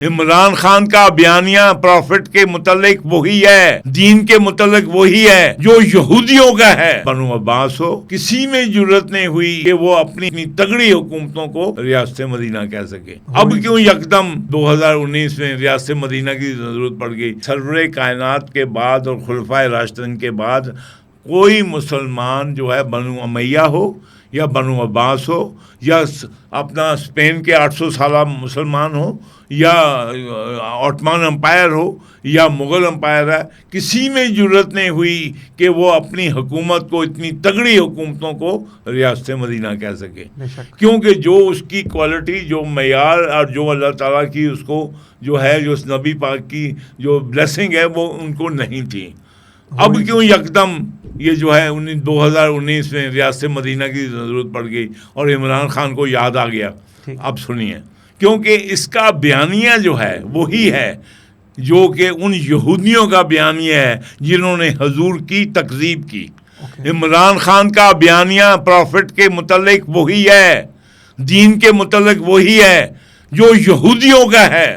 इमरान खान का बयानिया प्रॉफिट के मुतल्लिक वही है, दीन के मुतल्लिक वही है जो यहूदियों का है। बनु अब्बास हो, किसी में जरूरत नहीं हुई कि वो अपनी तगड़ी हुकूमतों को रियासत मदीना कह सके। अब क्यों यकदम 2019 में रियासत मदीना की जरूरत पड़ गई? सरवरे कायनात के बाद और खुलफाए राशिदीन के बाद कोई मुसलमान जो है बनु उमैया हो या बनु अब्बास हो या अपना स्पेन के 800 साल मुसलमान हो या ऑटोमन एम्पायर हो या मुग़ल एम्पायर है, किसी में जरूरत नहीं हुई कि वो अपनी हुकूमत को, इतनी तगड़ी हुकूमतों को रियासत मदीना कह सके, क्योंकि जो उसकी क्वालिटी, जो मयार और जो अल्लाह ताला की उसको जो है, जो नबी पाक की जो ब्लेसिंग है वो उनको नहीं थी। अब क्यों यकदम ये जो है 2019 में रियासत मदीना की ज़रूरत पड़ गई और इमरान खान को याद आ गया? अब सुनिए, क्योंकि इसका बयानिया जो है वही है जो कि उन यहूदियों का बयानिया है जिन्होंने हजूर की तकज़ीब की। इमरान खान का बयानिया प्रॉफिट के मुतल्लिक वही है, दीन के मुतल्लिक वही है जो यहूदियों का है।